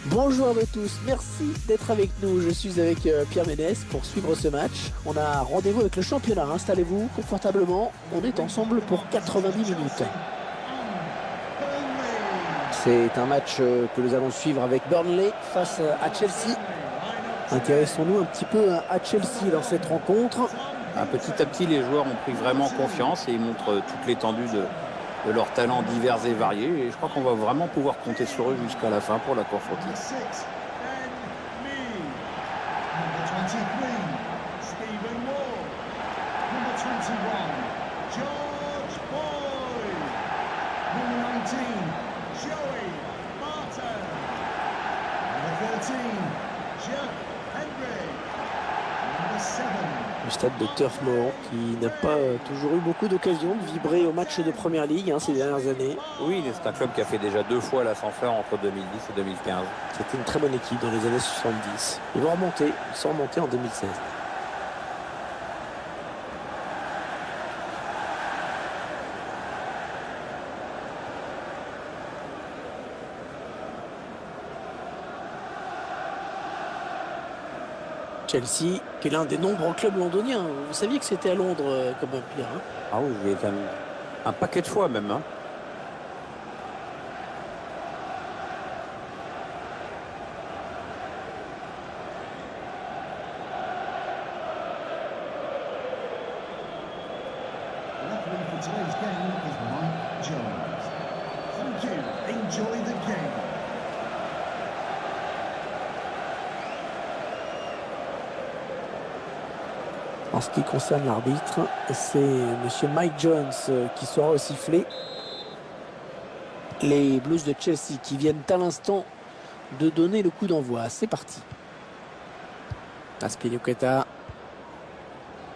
Bonjour à vous tous, merci d'être avec nous. Je suis avec Pierre Ménès pour suivre ce match. On a rendez-vous avec le championnat. Installez-vous confortablement. On est ensemble pour 90 minutes. C'est un match que nous allons suivre avec Burnley face à Chelsea. Intéressons-nous un petit peu à Chelsea dans cette rencontre. Petit à petit, les joueurs ont pris vraiment confiance et ils montrent toute l'étendue de leurs talents divers et variés. Et je crois qu'on va vraiment pouvoir compter sur eux jusqu'à la fin pour la course au titre. Le stade de Turf Moor qui n'a pas toujours eu beaucoup d'occasions de vibrer au match de Première Ligue ces dernières années. Oui, c'est un club qui a fait déjà 2 fois l'ascenseur entre 2010 et 2015. C'était une très bonne équipe dans les années 70. Ils vont remonter, ils sont remontés en 2016. Chelsea, qui est l'un des nombreux clubs londoniens. Vous saviez que c'était à Londres comme un pire. Ah oui, j'ai quand même un paquet de fois même. Today's game is Mike Jones. Thank you. Enjoy the game. En ce qui concerne l'arbitre, c'est monsieur Mike Jones qui sera au sifflet. Les Blues de Chelsea qui viennent à l'instant de donner le coup d'envoi. C'est parti. Azpilicueta.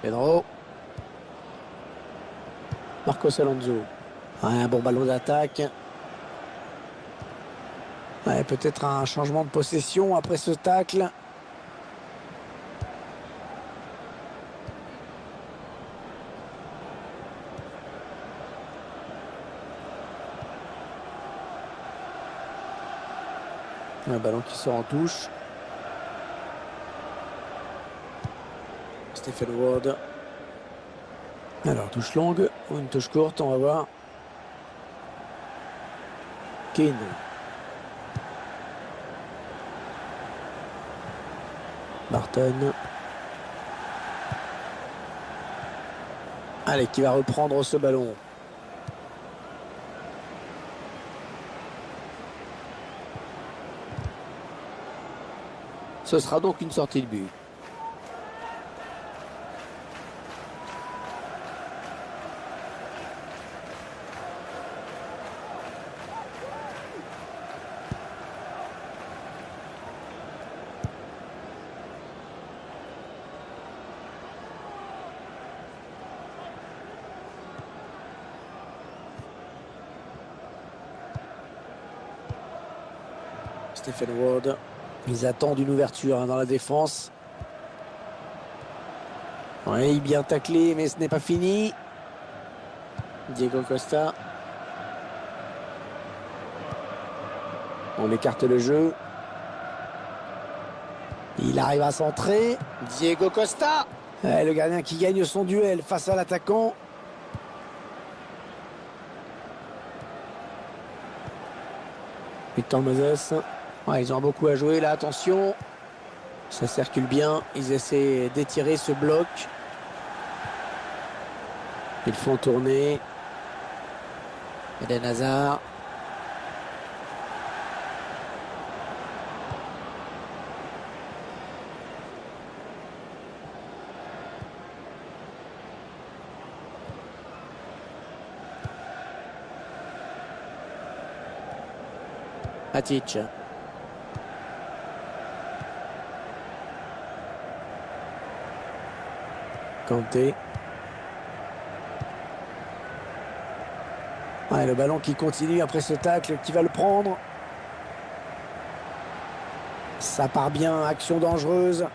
Pedro. Marcos Alonso. Un bon ballon d'attaque. Peut-être un changement de possession après ce tacle. Un ballon qui sort en touche. Stephen Ward. Alors, touche longue ou une touche courte, on va voir. Keane. Barton. Allez, qui va reprendre ce ballon. Ce sera donc une sortie de but. Stephen Ward. Ils attendent une ouverture dans la défense. Oui, bien taclé, mais ce n'est pas fini. Diego Costa. On écarte le jeu. Il arrive à centrer. Diego Costa. Le gardien qui gagne son duel face à l'attaquant. Victor Moses. Ils ont beaucoup à jouer là, attention. Ça circule bien. Ils essaient d'étirer ce bloc. Ils font tourner. Eden Hazard. Matic. Kanté. Le ballon qui continue après ce tacle, qui va le prendre. Ça part bien, action dangereuse.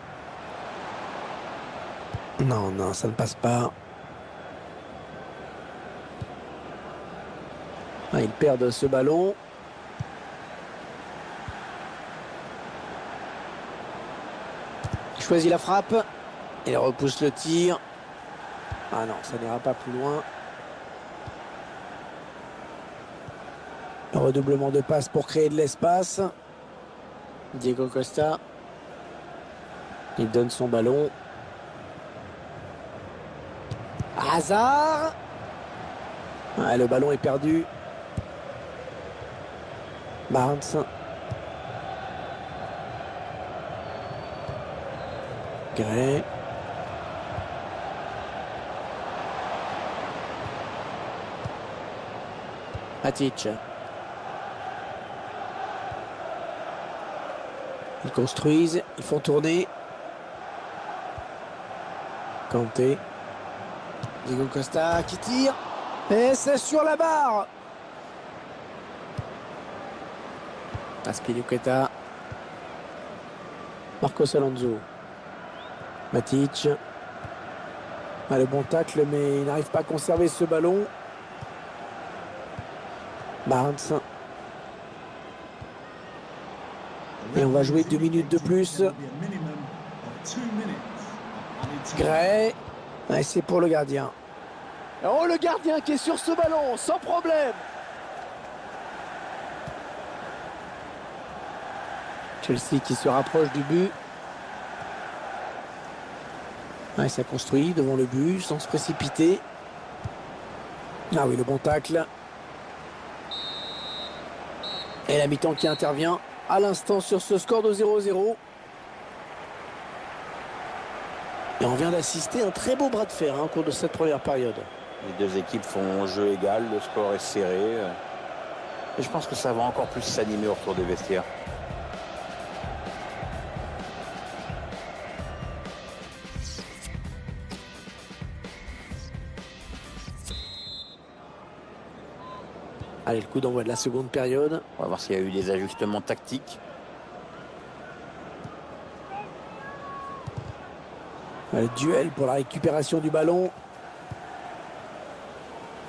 Non, non, ça ne passe pas. Ils perdent ce ballon. choisit la frappe. Il repousse le tir. Ah non, ça n'ira pas plus loin. Un redoublement de passes pour créer de l'espace. Diego Costa. Il donne son ballon. Hazard. Ah, le ballon est perdu. Barnes. Gray. Matic. Ils construisent, ils font tourner. Kanté. Diego Costa qui tire. Et c'est sur la barre. Azpilicueta. Marcos Alonso. Matic. Ah, le bon tacle, mais il n'arrive pas à conserver ce ballon. Barnes. Et on va jouer 2 minutes de plus. Gray. Et c'est pour le gardien. Oh, le gardien qui est sur ce ballon, sans problème. Chelsea qui se rapproche du but. Ouais, ça construit devant le but sans se précipiter. Ah oui, le bon tacle. Et la mi-temps qui intervient à l'instant sur ce score de 0-0. Et on vient d'assister à un très beau bras de fer au cours de cette première période. Les deux équipes font un jeu égal, le score est serré. Et je pense que ça va encore plus s'animer au retour des vestiaires. Allez, le coup d'envoi de la seconde période. On va voir s'il y a eu des ajustements tactiques. Le duel pour la récupération du ballon.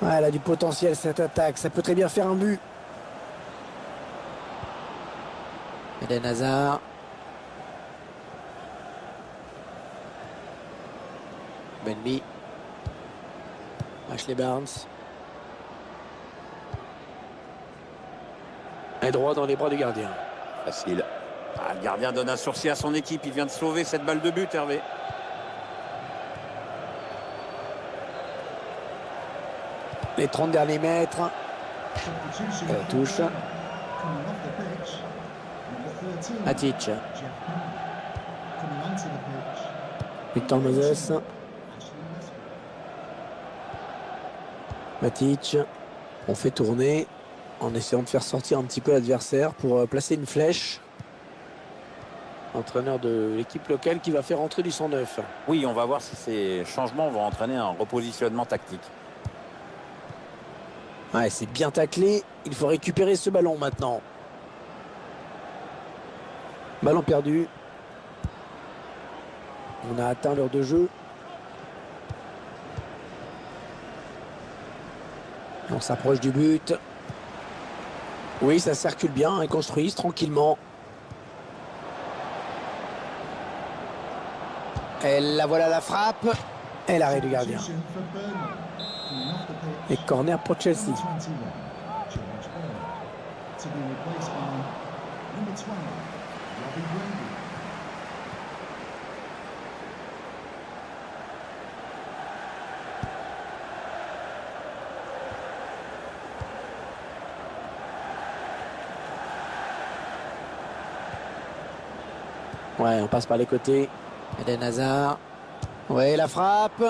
Ouais, elle a du potentiel cette attaque. Ça peut très bien faire un but. Eden Hazard. Benmi. Ashley Barnes. Et droit dans les bras du gardien. Facile. Ah, le gardien donne un sursis à son équipe. Il vient de sauver cette balle de but, Hervé. Les 30 derniers mètres. Touche. Matic. Victor Moses. Matic. On fait tourner en essayant de faire sortir un petit peu l'adversaire pour placer une flèche. Entraîneur de l'équipe locale qui va faire entrer du 109. Oui, on va voir si ces changements vont entraîner un repositionnement tactique. Ouais, c'est bien taclé. Il faut récupérer ce ballon maintenant. Ballon perdu. On a atteint l'heure de jeu. On s'approche du but. Oui, ça circule bien. Ils construisent tranquillement. Et la voilà la frappe. Et l'arrêt du gardien. Et corner pour Chelsea. Ouais, on passe par les côtés. Eden Hazard. Ouais, la frappe.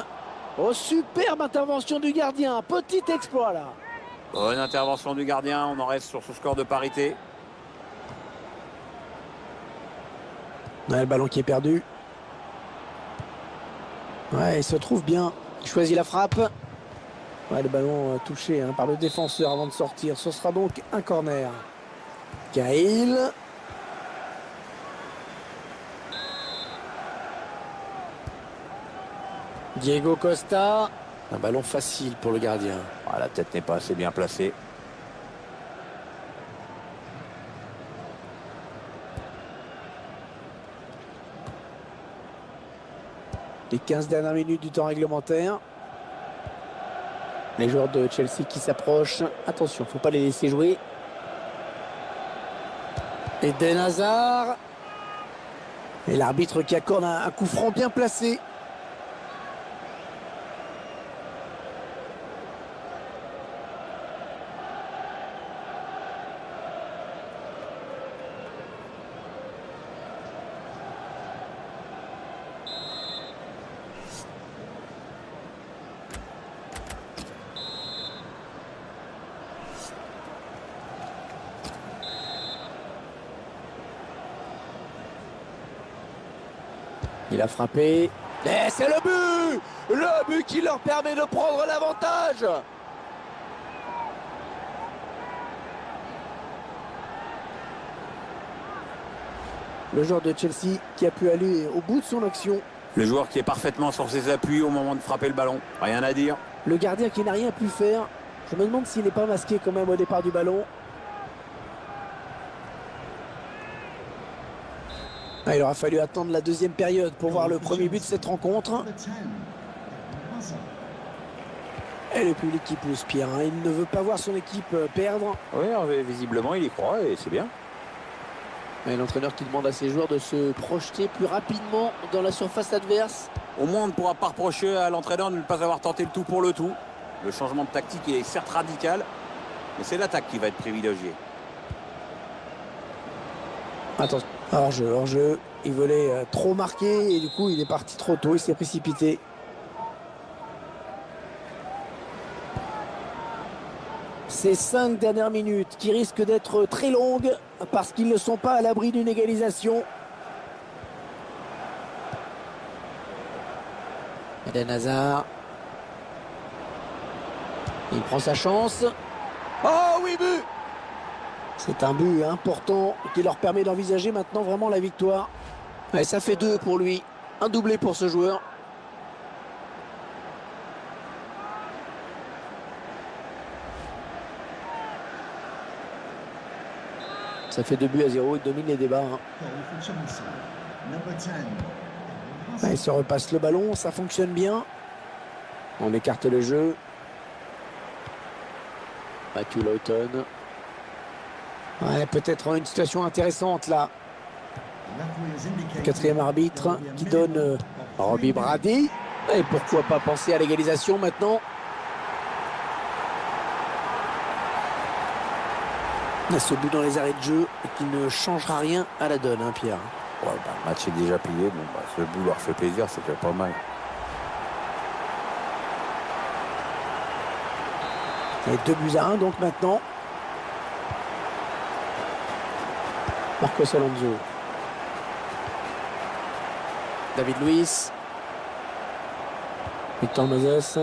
Oh, superbe intervention du gardien. Petit exploit là. Bonne intervention du gardien. On en reste sur ce score de parité. Ouais, le ballon qui est perdu. Ouais, il se trouve bien. Il choisit la frappe. Ouais, le ballon touché par le défenseur avant de sortir. Ce sera donc un corner. Cahill. Diego Costa. Un ballon facile pour le gardien. Ah, la tête n'est pas assez bien placée. Les 15 dernières minutes du temps réglementaire. Les joueurs de Chelsea qui s'approchent. Attention, il ne faut pas les laisser jouer. Eden Hazard. Et l'arbitre qui accorde un coup franc bien placé. Il a frappé. Et c'est le but! Le but qui leur permet de prendre l'avantage! Le joueur de Chelsea qui a pu aller au bout de son action. Le joueur qui est parfaitement sur ses appuis au moment de frapper le ballon. Rien à dire. Le gardien qui n'a rien pu faire. Je me demande s'il n'est pas masqué quand même au départ du ballon. Il aura fallu attendre la deuxième période pour voir le premier but de cette rencontre. Et le public qui pousse Pierre. Il ne veut pas voir son équipe perdre. Oui, visiblement il y croit et c'est bien. Et l'entraîneur qui demande à ses joueurs de se projeter plus rapidement dans la surface adverse. Au moins on ne pourra pas reprocher à l'entraîneur de ne pas avoir tenté le tout pour le tout. Le changement de tactique il est certes radical, mais c'est l'attaque qui va être privilégiée. Attention, hors-jeu, il voulait trop marquer et du coup il est parti trop tôt, il s'est précipité. Ces 5 dernières minutes qui risquent d'être très longues parce qu'ils ne sont pas à l'abri d'une égalisation. Eden Hazard. Il prend sa chance. Oh oui, but! C'est un but important qui leur permet d'envisager maintenant vraiment la victoire. Et ça fait 2 pour lui. Un doublé pour ce joueur. Ça fait 2-0, il domine les débats. Il se repasse le ballon, ça fonctionne bien. On écarte le jeu. Matthew Lawton. Ouais, peut-être une situation intéressante là. Le quatrième arbitre qui donne Robbie Brady. Et pourquoi pas penser à l'égalisation maintenant. Ce but dans les arrêts de jeu qui ne changera rien à la donne, hein, Pierre. Ouais, le match est déjà plié. Bon, ce but leur fait plaisir, c'est déjà pas mal. Et 2-1 donc maintenant. Marcos Alonso. David Luiz. Victor Moses.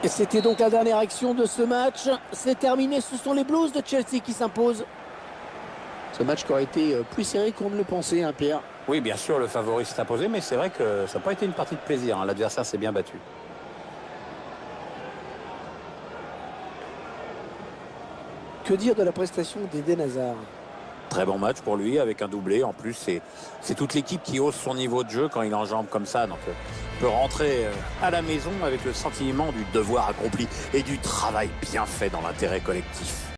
Et c'était donc la dernière action de ce match. C'est terminé, ce sont les Blues de Chelsea qui s'imposent. Ce match qui aurait été plus serré qu'on ne le pensait, hein, Pierre. Oui, bien sûr, le favori s'est imposé, mais c'est vrai que ça n'a pas été une partie de plaisir. Hein. L'adversaire s'est bien battu. Que dire de la prestation d'Eden Hazard? Très bon match pour lui, avec un doublé. En plus, c'est toute l'équipe qui hausse son niveau de jeu quand il enjambe comme ça. Donc, il peut rentrer à la maison avec le sentiment du devoir accompli et du travail bien fait dans l'intérêt collectif.